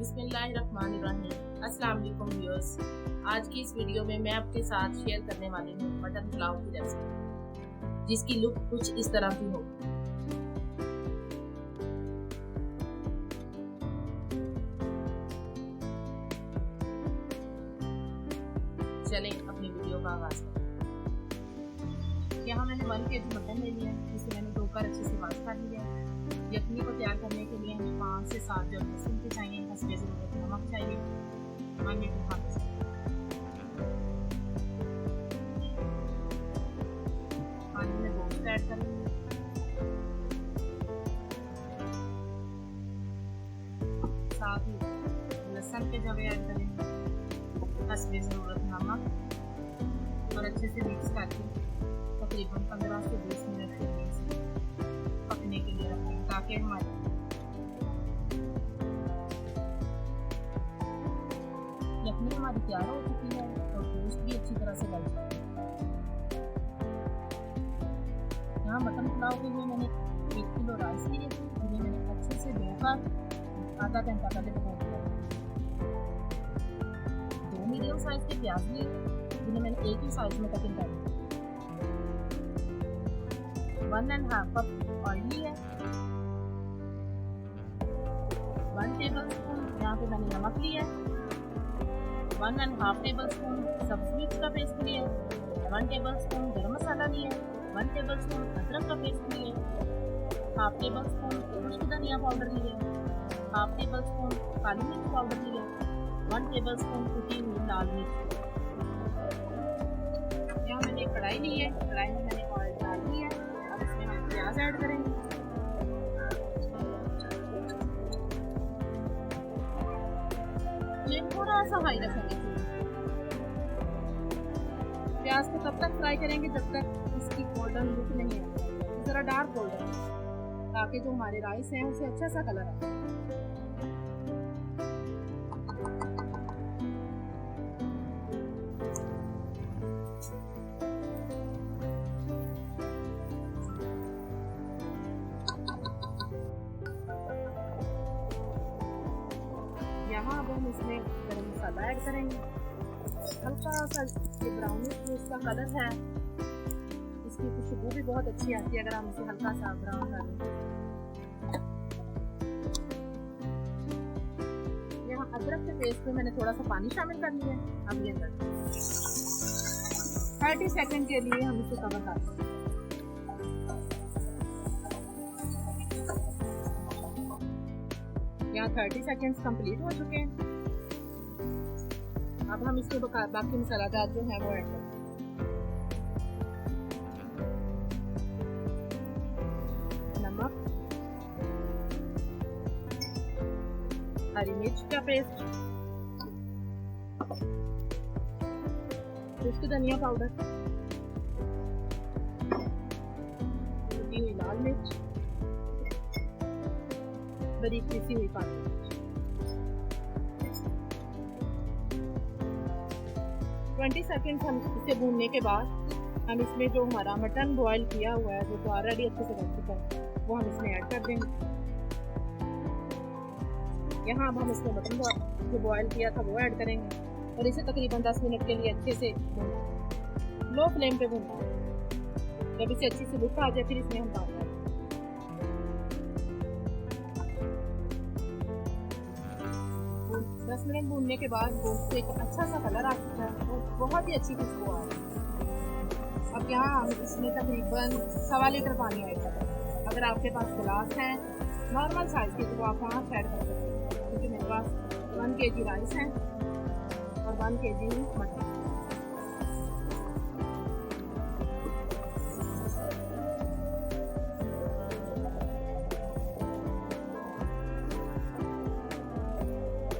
बिस्मिल्लाहिर्रहमानिर्रहीम। अस्सलाम वालेकुम व्यूअर्स। आज की इस वीडियो में मैं आपके साथ शेयर करने वाली हूँ मटन पुलाव की रेसिपी, जिसकी लुक कुछ इस तरह की होगी। चलें अपनी वीडियो का आगाज करें। यहाँ मैंने 1 kg मटन ले लिया है, जिसे मैंने धोकर अच्छे से वॉश कर लिया है। यखनी को तैयार करने के लिए हमें 5 से 7 जो लहसुन के चाहिए, हस्बे ज़रूरत नमक चाहिए, 1 लीटर पानी में गोश्त ऐड करेंगे। साथ ही लहसुन के जवे ऐड करेंगे, हस्बे ज़रूरत नमक और अच्छे से मिक्स करके तकरीबन 15 से 20 मिनट के लिए पकने के लिए रखें, ताकि हमारी यखनी हमारी तैयार हो चुकी है और गोश्त भी अच्छी तरह से गल चुका है। यहाँ मटन पुलाव के लिए मैंने 1 किलो राइस लिए, जिन्हें मैंने अच्छे से धोकर आधा घंटा पहले भिगो दिया। 2 मीडियम साइज के प्याज लिए, जिन्हें मैंने एक ही साइज में कटिंग कर दी। 1.5 कप ऑयल लिया, 1 टेबल स्पून यहाँ पे मैंने नमक लिया, 1.5 टेबल स्पून सब्ज़ मिर्च का पेस्ट लिया, 1 टेबल स्पून गरम मसाला लिया, 1 टेबल स्पून अदरक का पेस्ट लिया, 1/2 टेबल स्पून खुश्क धनिया पाउडर लिया, 1/2 टेबल स्पून काली मिर्च पाउडर लिया, 1 टेबल स्पून कुटी हुई लाल मिर्च। यहाँ मैंने एक कढ़ाई ली है, कढ़ाई में मैंने ऑयल डाल दिया है। अब इसमें हम प्याज ऐड करेंगे। फ्लेम थोड़ा सा हाई रखेंगे। प्याज को तब तक फ्राई करेंगे जब तक इसकी गोल्डन लुक नहीं आए, जरा डार्क गोल्डन, ताकि जो हमारे राइस हैं उसे अच्छा सा कलर आए। यहाँ अब हम इसमें गरम मसाला ऐड करेंगे। हल्का सा ये ब्राउनिश जो इसका कलर है, इसकी खुशबू भी बहुत अच्छी आती है अगर हम इसे हल्का सा ब्राउन कर लें। यहाँ अदरक के पेस्ट में मैंने थोड़ा सा पानी शामिल कर लिया है। अब ये 30 सेकंड के लिए हम इसे कवर कर देंगे। यहाँ 30 सेकंड्स कंप्लीट हो चुके हैं। अब हम इसके बाकी मसालादार जो है वो ऐड करें। नमक, हरी मिर्च का पेस्ट, खुश्क धनिया पाउडर, कुटी हुई लाल मिर्च, बारीक पीसी हुई काली मिर्च। 20 सेकंड हम इसे भूनने के बाद हम इसमें जो हमारा मटन बॉईल किया हुआ है, जो तो ऑलरेडी अच्छे से बन चुका है, वो हम इसमें ऐड कर देंगे। यहाँ अब हम इसमें मटन जो बॉईल किया था वो ऐड करेंगे और इसे तकरीबन 10 मिनट के लिए अच्छे से लो फ्लेम पे भूनना है। जब इसे अच्छी से लुक आ जाए, फिर इसमें हम पानी 10 मिनट भूनने के बाद गोश्त से एक अच्छा सा कलर आ चुका है और बहुत ही अच्छी खुशबू आ रही है। अब यहाँ हम इसमें तकरीबन 1.25 लीटर पानी ऐड करें। अगर आपके पास गिलास है नॉर्मल साइज़ के, तो आप 5 ऐड कर सकते हैं, क्योंकि मेरे पास 1 kg राइस है और 1 kg मटन।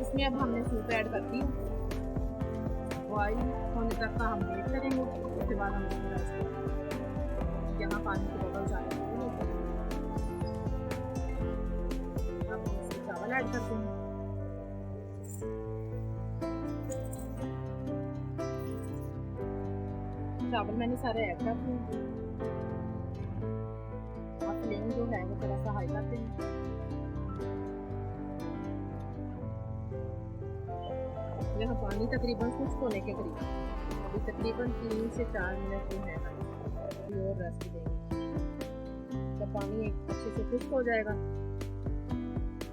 इसमें अब हमने सूप ऐड कर दी। बॉईल होने तक का हम वेट करेंगे। उसके बाद हम यहाँ पानी के बबल्स आए, अब इसमें चावल ऐड करते हैं। चावल मैंने सारे ऐड कर दिए। आप फ्लेम जो है वो थोड़ा सा हाई करते हैं। यहाँ पानी तकरीबन खुश्क होने के करीब, अभी तकरीबन 3 से 4 मिनट जो है ना अभी और रेस्ट देंगे। जब पानी अच्छे से खुश्क हो जाएगा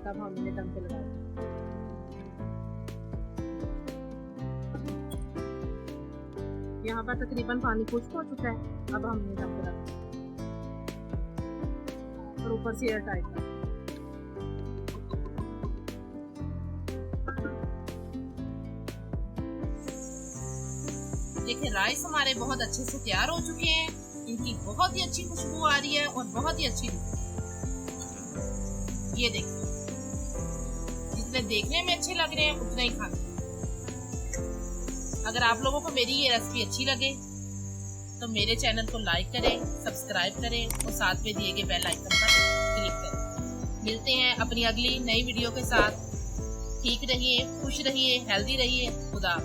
तब हम इन्हें दम पे लगा देंगे। यहाँ पर तकरीबन पानी खुश्क हो चुका है, अब हम इन्हें दम पे लगा देंगे और ऊपर से एयर टाइट कर। देखिए राइस हमारे बहुत अच्छे से तैयार हो चुके हैं, इनकी बहुत ही अच्छी खुशबू आ रही है और बहुत ही अच्छी। ये देखिए जितने देखने में अच्छे लग रहे हैं उतना ही खाने। अगर आप लोगों को मेरी ये रेसिपी अच्छी लगे तो मेरे चैनल को लाइक करें, सब्सक्राइब करें और साथ में दिए गए बेल आइकन पर क्लिक करें। मिलते हैं अपनी अगली नई वीडियो के साथ। ठीक रहिए, खुश रहिए, हेल्दी रहिए। खुदा।